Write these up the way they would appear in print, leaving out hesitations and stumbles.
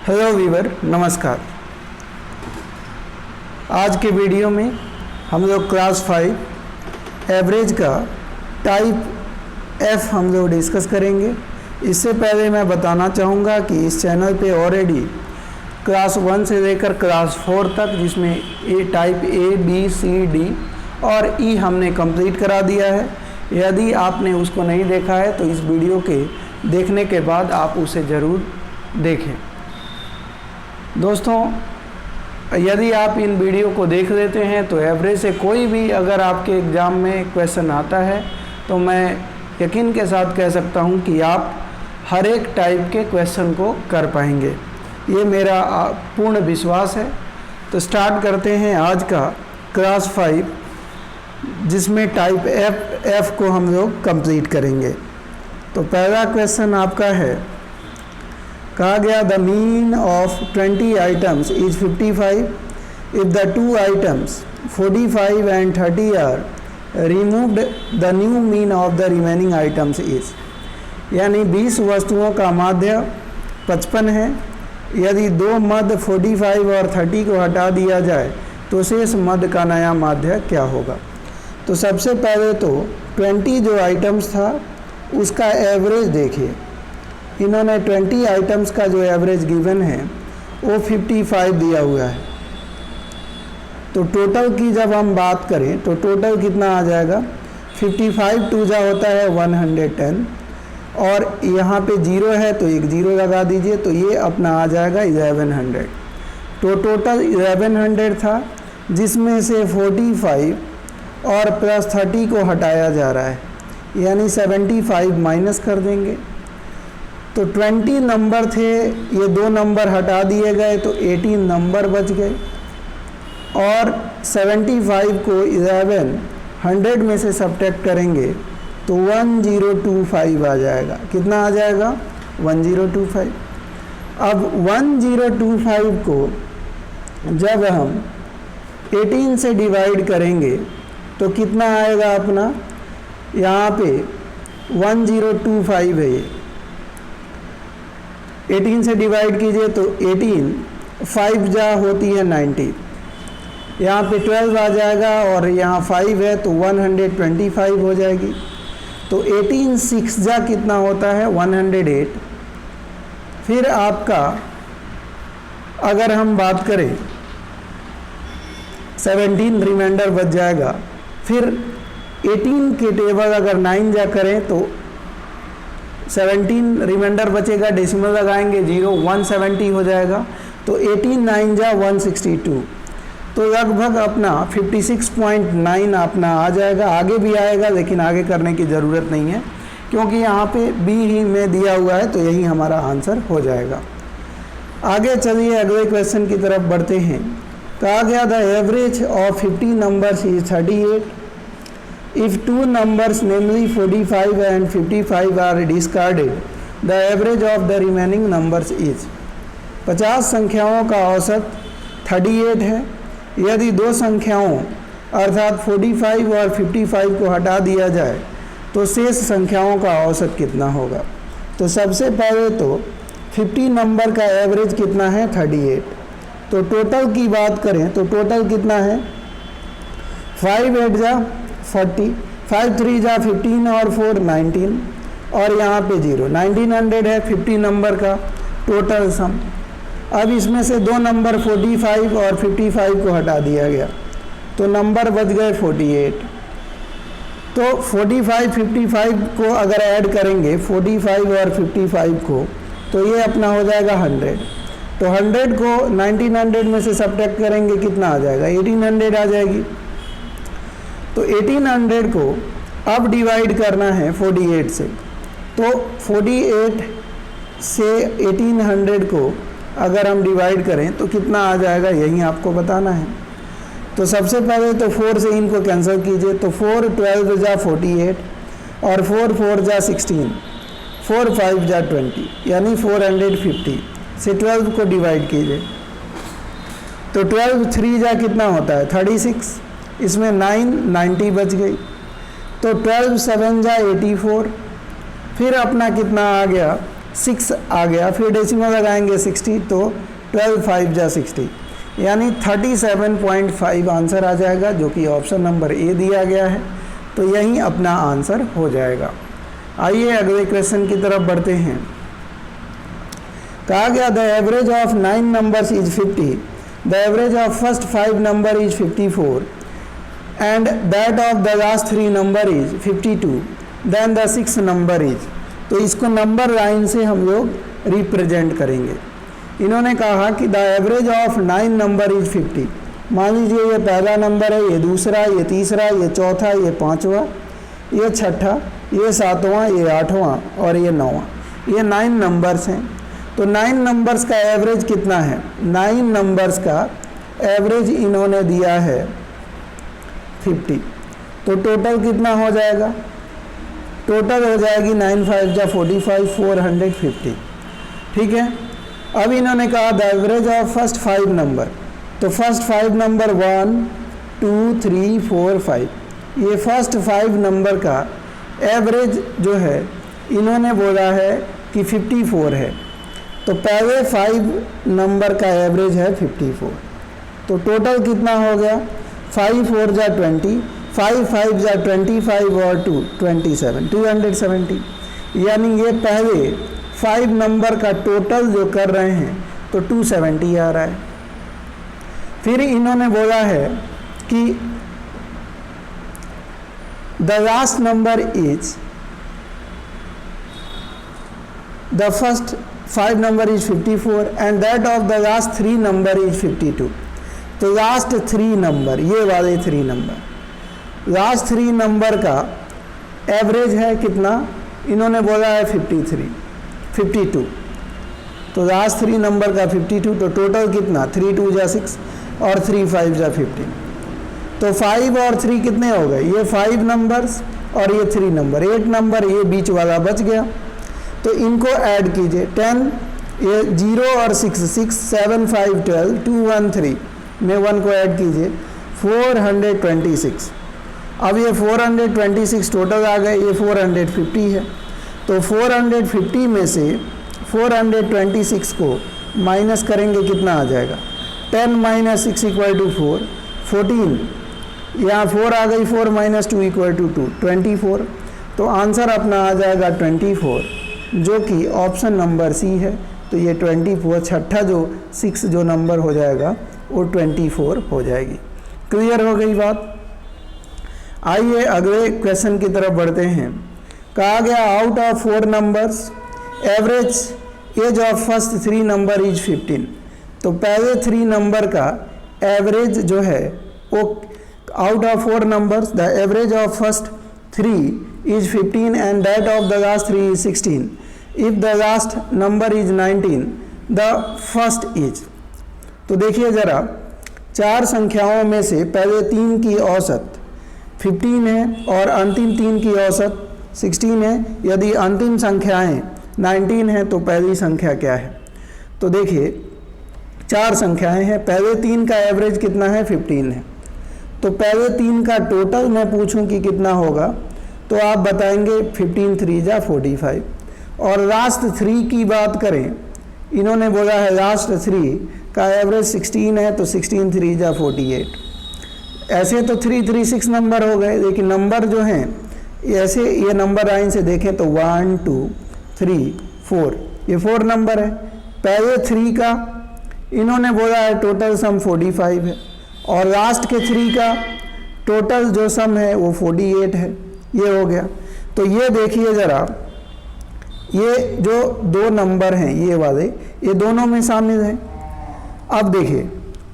Hello Weaver, नमस्कार। आज के वीडियो में हम लोग क्लास 5 एवरेज का टाइप एफ हम लोग डिस्कस करेंगे। इससे पहले मैं बताना चाहूँगा कि इस चैनल पे ऑलरेडी क्लास 1 से लेकर क्लास 4 तक, जिसमें type A B C D और ई हमने कंप्लीट करा दिया है। यदि आपने उसको नहीं देखा है तो इस वीडियो के देखने के बाद आप उसे ज़रूर देखें। दोस्तों, यदि आप इन वीडियो को देख लेते हैं तो एवरेज से कोई भी अगर आपके एग्ज़ाम में क्वेश्चन आता है तो मैं यकीन के साथ कह सकता हूं कि आप हर एक टाइप के क्वेश्चन को कर पाएंगे। ये मेरा पूर्ण विश्वास है। तो स्टार्ट करते हैं आज का क्लास 5, जिसमें टाइप एफ को हम लोग कंप्लीट करेंगे। तो पहला क्वेश्चन आपका है, कहा गया the mean of 20 items is 55 if the 2 items 45 and 30 are removed the new mean of the remaining items is. यानी 20 वस्तुओं का माध्य 55 है। यदि दो मध्य 45 और 30 को हटा दिया जाए तो शेष मध्य का नया माध्य क्या होगा। तो सबसे पहले तो 20 जो आइटम्स था उसका एवरेज देखिए। इन्होंने 20 आइटम्स का जो एवरेज गिवन है वो 55 दिया हुआ है। तो टोटल की जब हम बात करें तो टोटल कितना आ जाएगा, 55 टू जा होता है 110 और यहाँ पे 0 है तो एक 0 लगा दीजिए, तो ये अपना आ जाएगा 1100। तो टोटल 1100 था, जिसमें से 45 और प्लस 30 को हटाया जा रहा है, यानी 75 माइनस कर देंगे। तो 20 नंबर थे, ये 2 नंबर हटा दिए गए तो 18 नंबर बच गए और 75 को 1100 में से सब्ट्रैक्ट करेंगे तो 1025 आ जाएगा। कितना आ जाएगा, 1025। अब 1025 को जब हम 18 से डिवाइड करेंगे तो कितना आएगा अपना, यहाँ पे 1025 है, ये 18 से डिवाइड कीजिए तो 18 5 जा होती है 90, यहाँ पे 12 आ जाएगा और यहाँ 5 है तो 125 हो जाएगी। तो 18 6 जा कितना होता है 108। फिर आपका अगर हम बात करें 17 रिमाइंडर बच जाएगा। फिर 18 के टेबल अगर 9 जा करें तो 17 रिमाइंडर बचेगा, डेसिमल लगाएंगे 0, 170 हो जाएगा। तो 18 9 जा 162। तो लगभग अपना 56.9 अपना आ जाएगा। आगे भी आएगा लेकिन आगे करने की ज़रूरत नहीं है क्योंकि यहाँ पे बी ही में दिया हुआ है, तो यही हमारा आंसर हो जाएगा। आगे चलिए अगले क्वेश्चन की तरफ बढ़ते हैं। कहा गया the average of 50 numbers is 38 if 2 numbers namely 45 and 55 are discarded the average of the remaining numbers is। 50 संख्याओं का औसत 38 है। यदि 2 संख्याओं अर्थात 45 और 55 को हटा दिया जाए तो शेष संख्याओं का औसत कितना होगा। तो सबसे पहले तो 50 नंबर का एवरेज कितना है 38। तो टोटल की बात करें तो टोटल कितना है, 5 8 जा 40, 5 3 जा 15 और 4 19 और यहाँ पे 0, 1900 है 50 नंबर का टोटल सम। अब इसमें से 2 नंबर 45 और 55 को हटा दिया गया तो नंबर बच गए 48। तो 45 55 को अगर ऐड करेंगे 45 और 55 को तो ये अपना हो जाएगा 100। तो 100 को 1900 में से सब्ट्रैक्ट करेंगे, कितना आ जाएगा, 1800 आ जाएगी। तो 1800 को अब डिवाइड करना है 48 से। तो 48 से 1800 को अगर हम डिवाइड करें तो कितना आ जाएगा, यही आपको बताना है। तो सबसे पहले तो 4 से इनको कैंसिल कीजिए। तो 4 12 जा 48 और 4 4 जा 16, 4 5 जा 20, यानी 450 से 12 को डिवाइड कीजिए। तो 12 3 जा कितना होता है 36, इसमें 9 90 बच गई। तो 12 7 जा 84। फिर अपना कितना आ गया 6 आ गया, फिर डेसिमल लगाएंगे 60, तो 12 5 जा 60, यानी 37.5 आंसर आ जाएगा, जो कि ऑप्शन नंबर ए दिया गया है। तो यही अपना आंसर हो जाएगा। आइए अगले क्वेश्चन की तरफ बढ़ते हैं। कहा गया the average of 9 numbers is 50, the average of first 5 number is 54 and that of the last 3 number is 52, then the 6 number is. तो इसको नंबर लाइन से हम लोग रिप्रेजेंट करेंगे। इन्होंने कहा कि the average of 9 number is 50। मान लीजिए ये पहला नंबर है, ये दूसरा, ये तीसरा, ये चौथा, ये पांचवा, ये छठा, ये सातवां, ये आठवां और ये नौवां। ये 9 नंबर्स हैं। तो 9 नंबर्स का एवरेज कितना है? 9 नंबर्स का एवरेज इन्होंने दिया है 50। तो टोटल कितना हो जाएगा? टोटल हो जाएगी 9 5 जा 45, 450। ठीक है। अब इन्होंने कहा the average of first 5 number. तो फर्स्ट 5 नंबर 1 2 3 4 5, ये फर्स्ट 5 नंबर का एवरेज जो है इन्होंने बोला है कि 54 है। तो पहले 5 नंबर का एवरेज है 54। तो टोटल कितना हो गया? 5 4 जा 20, 5 5 जा 25 और 2 27, 270। यानी ये पहले 5 नंबर का टोटल जो कर रहे हैं तो 270 आ रहा है। फिर इन्होंने बोला है कि the last number is, the first 5 number is 54 and that of the last 3 number is 52। तो लास्ट 3 नंबर, ये वाले 3 नंबर, लास्ट 3 नंबर का एवरेज है कितना? इन्होंने बोला है 52। तो लास्ट 3 नंबर का 52, तो टोटल कितना? 3 2 जा 6 और 3 5 जा 15। तो 5 और 3 कितने हो गए? ये 5 नंबर्स और ये 3 नंबर, 8 नंबर ये बीच वाला बच गया। तो इनको ऐड कीजिए 10, ये 0 और 6, 6 7 5 12, 2 1 3 में 1 को ऐड कीजिए, 426। अब ये 426 टोटल आ गए, ये 450 है। तो 450 में से 426 को माइनस करेंगे, कितना आ जाएगा? 10 - 6 = 4, 14, यहाँ 4 आ गई, 4 - 2 = 2, 24। तो आंसर अपना आ जाएगा 24, जो कि ऑप्शन नंबर सी है। तो ये 24, छठा जो 6 जो नंबर हो जाएगा वो 24 हो जाएगी। क्लियर हो गई बात? आइए अगले क्वेश्चन की तरफ बढ़ते हैं। कहा गया out of 4 numbers average age of first 3 number is 15। तो पहले 3 नंबर का एवरेज जो है वो out of 4 numbers the average of first 3 is 15 and that of the last 3 is 16। If the last number is 19 the first is. तो देखिए ज़रा, 4 संख्याओं में से पहले 3 की औसत 15 है और अंतिम 3 की औसत 16 है। यदि अंतिम संख्याएं 19 है तो पहली संख्या क्या है? तो देखिए 4 संख्याएं हैं, पहले 3 का एवरेज कितना है? 15 है। तो पहले 3 का टोटल मैं पूछूं कि कितना होगा, तो आप बताएंगे 15 3 जा 45। और लास्ट 3 की बात करें, इन्होंने बोला है लास्ट 3 का एवरेज 16 है, तो 16 3 जा 48। ऐसे तो 3 3 6 नंबर हो गए, लेकिन नंबर जो हैं ऐसे ये नंबर लाइन से देखें तो 1 2 3 4, ये 4 नंबर है। पहले 3 का इन्होंने बोला है टोटल सम 45 है और लास्ट के 3 का टोटल जो सम है वो 48 है। ये हो गया। तो ये देखिए ज़रा, ये जो 2 नंबर हैं ये वाले, ये दोनों में शामिल हैं। अब देखिए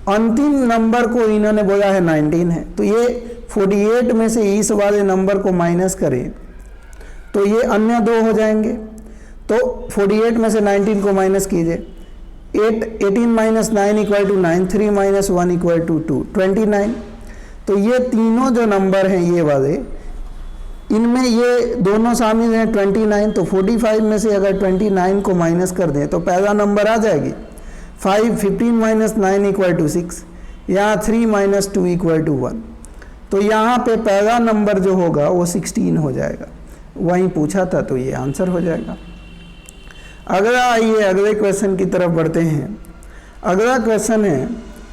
अंतिम नंबर को इन्होंने बोला है 19 है, तो ये 48 में से इस वाले नंबर को माइनस करें तो ये अन्य 2 हो जाएंगे। तो 48 में से 19 को माइनस कीजिए, 18 - 9 = 9, 3 - 1 = 2, 29। तो ये तीनों जो नंबर हैं ये वाले, इनमें ये दोनों शामिल हैं 29। तो 45 में से अगर 29 को माइनस कर दें तो पहला नंबर आ जाएगी 5, 15 - 9 = 6, यहाँ 3 - 2 = 1। तो यहाँ पे पहला नंबर जो होगा वो 16 हो जाएगा, वहीं पूछा था तो ये आंसर हो जाएगा। अगला आइए अगले क्वेश्चन की तरफ बढ़ते हैं। अगला क्वेश्चन है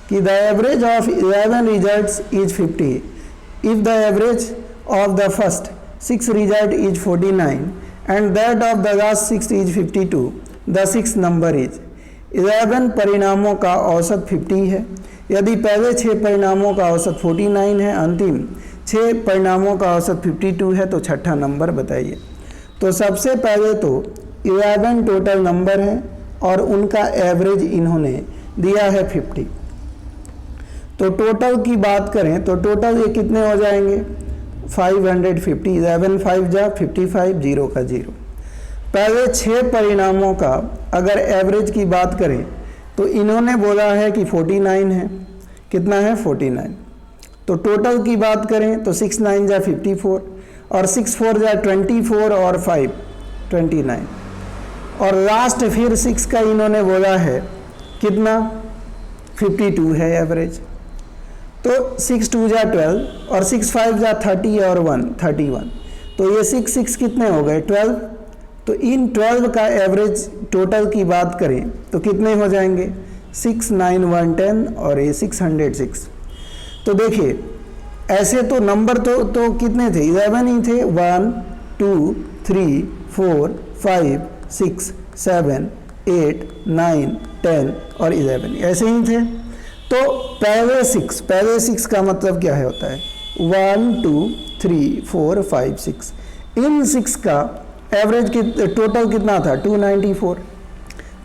कि the average of 11 results is 50 if the average of the first 6 result is 49 and that of the last 6 is 52, the 6th number is. 11 परिणामों का औसत 50 है। यदि पहले 6 परिणामों का औसत 49 है, अंतिम 6 परिणामों का औसत 52 है, तो छठा नंबर बताइए। तो सबसे पहले तो 11 टोटल नंबर है और उनका एवरेज इन्होंने दिया है 50। तो टोटल की बात करें तो टोटल ये कितने हो जाएंगे 550। 11 5 जा 55, 0 का 0। पहले 6 परिणामों का अगर एवरेज की बात करें तो इन्होंने बोला है कि 49 है। कितना है 49। तो टोटल की बात करें तो 6 9 जा 54 और 6 4 जा 24 और 5 29 और लास्ट फिर 6 का इन्होंने बोला है कितना 52 है एवरेज। तो 6 2 जा 12 और 6 5 जा 30 और 1 31। तो ये 6 6 कितने हो गए 12। तो इन 12 का एवरेज टोटल की बात करें तो कितने हो जाएंगे 6 9 1 10 और ये 606। तो देखिए ऐसे तो नंबर तो कितने थे 11 ही थे 1 2 3 4 5 6 7 8 9 10 और 11 ऐसे ही थे। तो पहले 6 का मतलब क्या है होता है 1 2 3 4 5 6। इन 6 का एवरेज टोटल कितना था 294।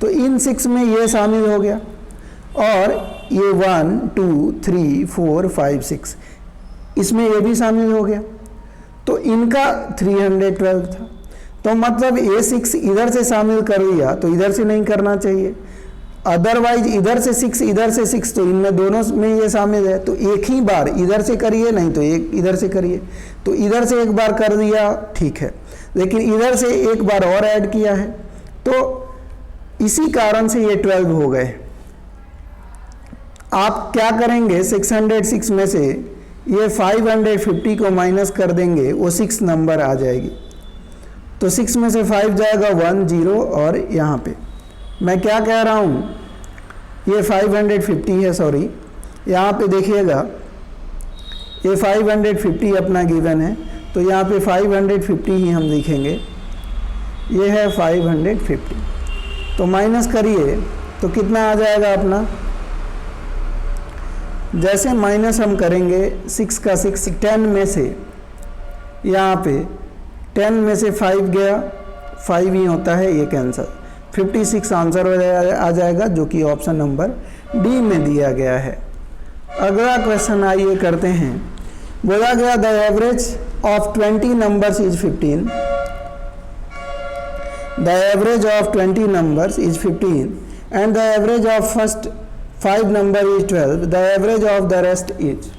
तो इन 6 में ये शामिल हो गया और ये 1 2 3 4 5 6 इसमें ये भी शामिल हो गया। तो इनका 312 था। तो मतलब ये 6 इधर से शामिल कर लिया तो इधर से नहीं करना चाहिए। अदरवाइज इधर से 6 इधर से 6 तो इनमें दोनों में ये शामिल है। तो एक ही बार इधर से करिए नहीं तो एक इधर से करिए। तो इधर से एक बार कर दिया ठीक है, लेकिन इधर से एक बार और ऐड किया है तो इसी कारण से ये 12 हो गए। आप क्या करेंगे 606 में से ये 550 को माइनस कर देंगे, वो 6 नंबर आ जाएगी। तो 6 में से 5 जाएगा 1 0 और यहाँ पे मैं क्या कह रहा हूँ ये 550 है, सॉरी यहाँ पे देखिएगा ये 550 अपना गिवन है तो यहाँ पे 550 ही हम लिखेंगे। ये है 550 तो माइनस करिए तो कितना आ जाएगा अपना। जैसे माइनस हम करेंगे 6 का 6 10 में से यहाँ पे 10 में से 5 गया 5 ही होता है, ये कैंसर 56 आंसर आ जाएगा जो कि ऑप्शन नंबर डी में दिया गया है। अगला क्वेश्चन आइए करते हैं। बोला गया the average of 20 numbers is 15। The average of 20 numbers is 15 and the average of first 5 number is 12। The average of the rest is.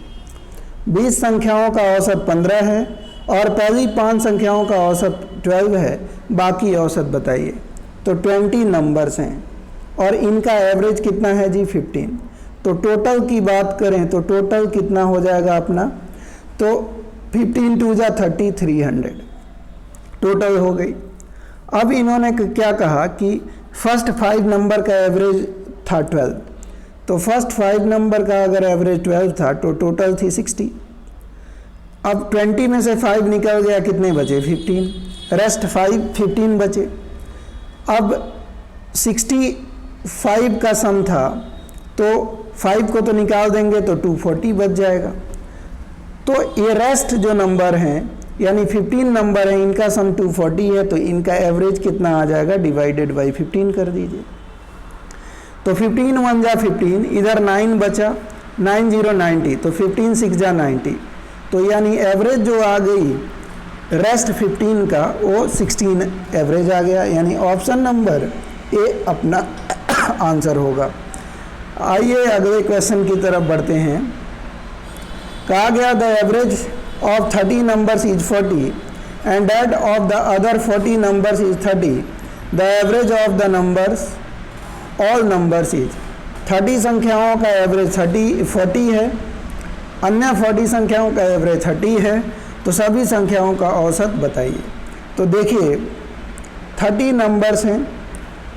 20 संख्याओं का औसत 15 है और पहली 5 संख्याओं का औसत 12 है, बाकी औसत बताइए। तो 20 नंबर्स हैं और इनका एवरेज कितना है जी 15। तो टोटल की बात करें तो टोटल कितना हो जाएगा अपना, तो 15 2 जा 30 300 टोटल हो गई। अब इन्होंने क्या कहा कि फर्स्ट 5 नंबर का एवरेज था 12। तो फर्स्ट 5 नंबर का अगर एवरेज 12 था तो टोटल थी 60। अब 20 में से 5 निकल गया, कितने बचे 15, रेस्ट 15 बचे। अब 65 का सम था तो 5 को तो निकाल देंगे तो 240 बच जाएगा। तो ये रेस्ट जो नंबर हैं यानी 15 नंबर हैं, इनका सम 240 है, तो इनका एवरेज कितना आ जाएगा डिवाइडेड बाई 15 कर दीजिए। तो 15 1 जा 15, इधर 9 बचा 9 0 90, तो 15 6 जा 90। तो यानी एवरेज जो आ गई रेस्ट 15 का वो 16 एवरेज आ गया, यानी ऑप्शन नंबर ए अपना आंसर होगा। आइए अगले क्वेश्चन की तरफ बढ़ते हैं। कहा गया the average of 30 numbers is 40 and that of the other 40 numbers is 30। The average of the numbers all numbers is. 30 संख्याओं का एवरेज 40 है, अन्य 40 संख्याओं का एवरेज 30 है, तो सभी संख्याओं का औसत बताइए। तो देखिए 30 नंबर्स हैं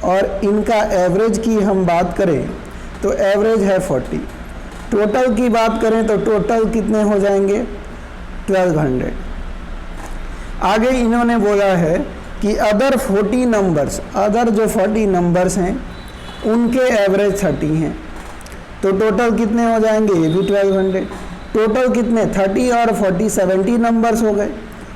और इनका एवरेज की हम बात करें तो एवरेज है 40। टोटल की बात करें तो टोटल कितने हो जाएंगे 1200। आगे इन्होंने बोला है कि अदर 40 नंबर्स, अदर जो 40 नंबर्स हैं उनके एवरेज 30 हैं, तो टोटल कितने हो जाएंगे, ये भी 1200। टोटल कितने 30 और 40 70 नंबर्स हो गए,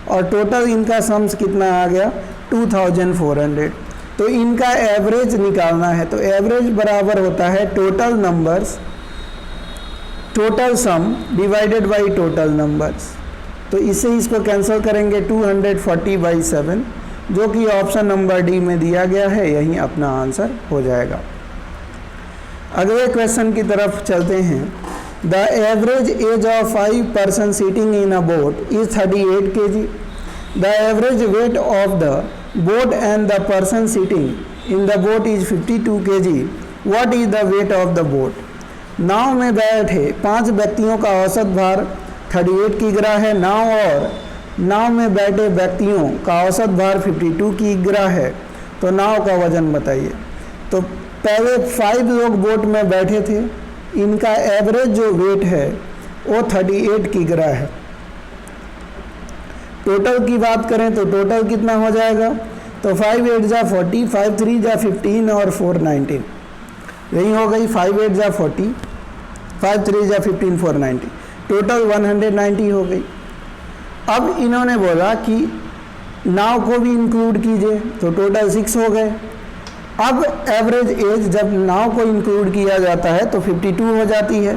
और टोटल इनका सम्स कितना आ गया 2400। तो इनका एवरेज निकालना है, तो एवरेज बराबर होता है total numbers, total sum divided by total numbers. तो इससे इसको कैंसिल करेंगे 240/7, जो कि ऑप्शन नंबर डी में दिया गया है, यही अपना आंसर हो जाएगा। अगले क्वेश्चन की तरफ चलते हैं। The average age of 5 person sitting in a boat is 38 kg। The average weight of the boat and the person sitting in the boat is 52 kg। What is the weight of the boat. नाव में बैठे 5 व्यक्तियों का औसत भार 38 किग्रा है। नाव में बैठे व्यक्तियों का औसत भार 52 किग्रा है, तो नाव का वजन बताइए। तो पहले 5 लोग बोट में बैठे थे, इनका एवरेज जो वेट है वो 38 किग्रा है। टोटल की बात करें तो टोटल कितना हो जाएगा, तो 5 8 जा 40, 5 3 जा 15 और 4 19, यही हो गई 5 8 जा 40, 5 3 जा 15, 4 90, टोटल 190 हो गई। अब इन्होंने बोला कि नाव को भी इंक्लूड कीजिए, तो टोटल 6 हो गए। अब एवरेज एज जब नाव को इंक्लूड किया जाता है तो 52 हो जाती है,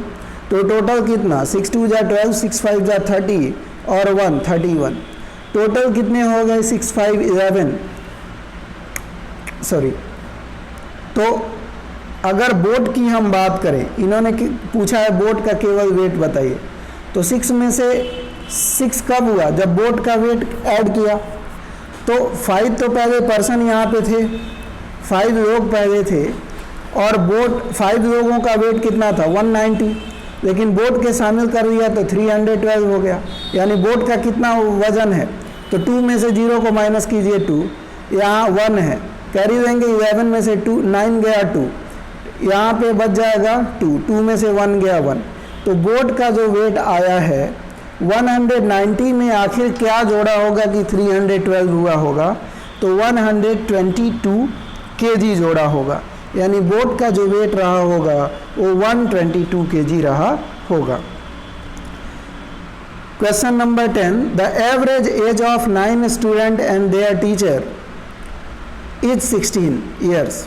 तो टोटल कितना 6 2 जा 12, 6 5 जा 30 और 1 31, टोटल कितने हो गए 6 5 11। सॉरी, तो अगर बोट की हम बात करें, इन्होंने पूछा है बोट का केवल वेट बताइए, तो 6 में से 6 कब हुआ, जब बोट का वेट ऐड किया। तो 5 तो पहले पर्सन यहाँ पे थे, 5 लोग पहले थे, और बोट 5 लोगों का वेट कितना था 190, लेकिन बोट के शामिल कर दिया तो 312 हो गया। यानी बोट का कितना वजन है, तो 2 में से 0 को माइनस कीजिए 2, यहाँ 1 है, कैरी देंगे 11 में से 2 9 गया 2, यहाँ पे बच जाएगा 2 में से 1 गया 1। तो बोट का जो वेट आया है 190 में आखिर क्या जोड़ा होगा कि 312 हुआ होगा, तो 122 kg जोड़ा होगा, यानी बोट का जो वेट रहा होगा वो 122 kg रहा होगा। Question number 10, the average age of 9 student and there teacher is 16 years.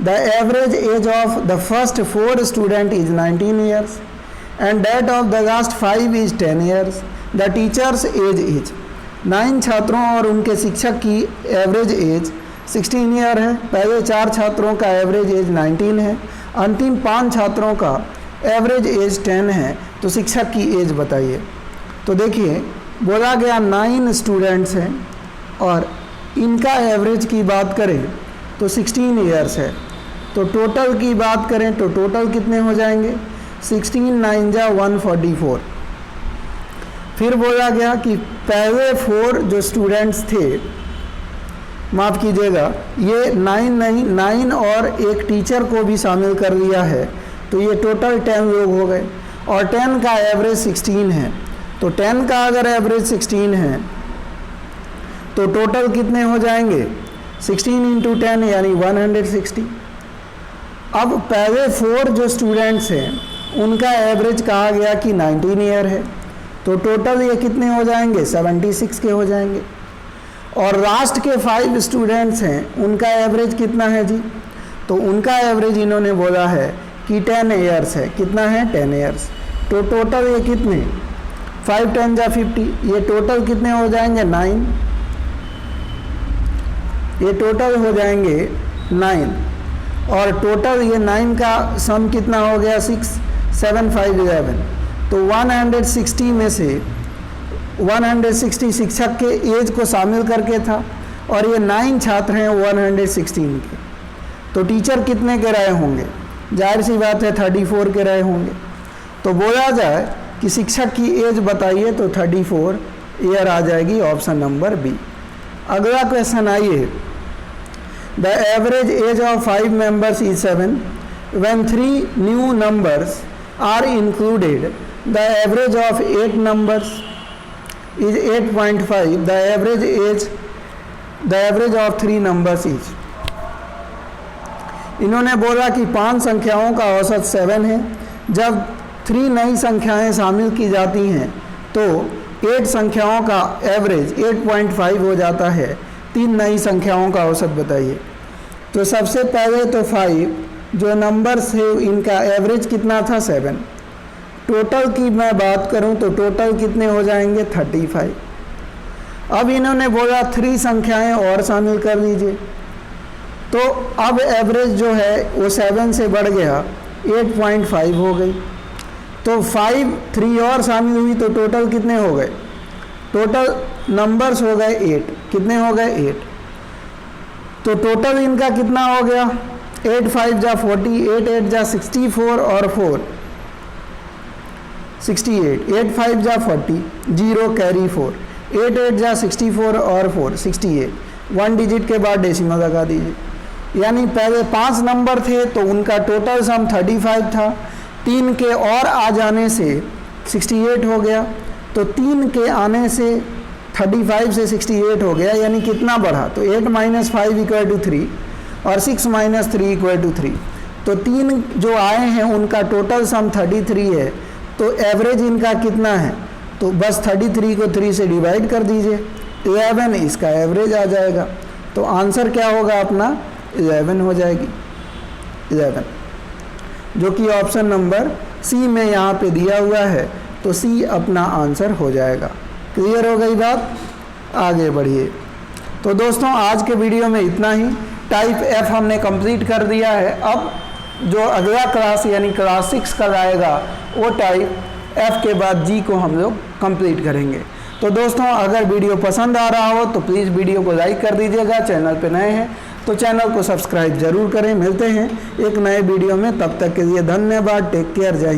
The average age of the first 4 student is 19 years and that of the last 5 is 10 years. The teacher's age is 9 छात्रों और उनके शिक्षक की average age 16 year है। पहले 4 छात्रों का average age 19 है, अंतिम 5 छात्रों का एवरेज एज 10 है, तो शिक्षक की एज बताइए। तो देखिए बोला गया 9 स्टूडेंट्स हैं और इनका एवरेज की बात करें तो 16 ईयर्स है। तो टोटल की बात करें तो टोटल कितने हो जाएंगे 16 9 जा 144। फिर बोला गया कि पहले 4 जो स्टूडेंट्स थे, माफ़ कीजिएगा, ये 9 नहीं 9 और एक टीचर को भी शामिल कर लिया है, तो ये टोटल 10 लोग हो गए और 10 का एवरेज 16 है। तो 10 का अगर एवरेज 16 है तो टोटल कितने हो जाएंगे 16 इंटू 10 यानी 160। अब पहले 4 जो स्टूडेंट्स हैं उनका एवरेज कहा गया कि 19 ईयर है, तो टोटल ये कितने हो जाएंगे 76 के हो जाएंगे। और लास्ट के 5 स्टूडेंट्स हैं उनका एवरेज कितना है जी, तो उनका एवरेज इन्होंने बोला है कि 10 ईयर्स है। कितना है 10 ईयर्स। तो टोटल ये कितने 5 10 जा 50, ये टोटल कितने हो जाएंगे 9, ये टोटल हो जाएंगे 9 और टोटल ये 9 का सम कितना हो गया 6 7 5 11। तो 160 में से 160 शिक्षक के एज को शामिल करके था और ये 9 छात्र हैं 116 के, तो टीचर कितने के रहे होंगे, जाहिर सी बात है 34 के रहे होंगे। तो बोला जाए कि शिक्षक की एज बताइए तो 34 ईयर आ जाएगी, ऑप्शन नंबर बी। अगला क्वेश्चन आइए, the average age of 5 members is 7. When 3 new numbers are included, the average of 8 numbers is 8.5. The average of 3 numbers is. इन्होंने बोला कि 5 संख्याओं का औसत 7 है। जब 3 नई संख्याएं शामिल की जाती हैं तो 8 संख्याओं का एवरेज 8.5 हो जाता है। 3 नई संख्याओं का औसत बताइए। तो सबसे पहले तो 5 जो नंबर्स है इनका एवरेज कितना था 7। टोटल की मैं बात करूं तो टोटल कितने हो जाएंगे 35। अब इन्होंने बोला 3 संख्याएं और शामिल कर लीजिए, तो अब एवरेज जो है वो 7 से बढ़ गया 8.5 हो गई। तो 3 और शामिल हुई तो टोटल कितने हो गए, टोटल नंबर्स हो गए 8। कितने हो गए 8। तो टोटल इनका कितना हो गया 8 5 जा 40, 8 8 जा 64 और 4 68, 8 5 जा 40, 0 कैरी 4, 8 8 जा 64 और 4 68। 1 डिजिट के बाद डेसिमल लगा दीजिए। यानी पहले 5 नंबर थे तो उनका टोटल सम 35 था, 3 के और आ जाने से 68 हो गया। तो 3 के आने से 35 से 68 हो गया, यानी कितना बढ़ा, तो 8 - 5 = 3 और 6 - 3 = 3। तो 3 जो आए हैं उनका टोटल सम 33 है। तो एवरेज इनका कितना है, तो बस 33 को 3 से डिवाइड कर दीजिए, 11 इसका एवरेज आ जाएगा। तो आंसर क्या होगा अपना 11 हो जाएगी, 11, जो कि ऑप्शन नंबर सी में यहाँ पे दिया हुआ है। तो सी अपना आंसर हो जाएगा। क्लियर हो गई बात, आगे बढ़िए। तो दोस्तों आज के वीडियो में इतना ही। टाइप एफ हमने कंप्लीट कर दिया है। अब जो अगला क्लास यानी क्लास 6 कल आएगा वो टाइप एफ के बाद जी को हम लोग कंप्लीट करेंगे। तो दोस्तों अगर वीडियो पसंद आ रहा हो तो प्लीज़ वीडियो को लाइक कर दीजिएगा। चैनल पे नए हैं तो चैनल को सब्सक्राइब जरूर करें। मिलते हैं एक नए वीडियो में, तब तक के लिए धन्यवाद। टेक केयर, जय हिंद।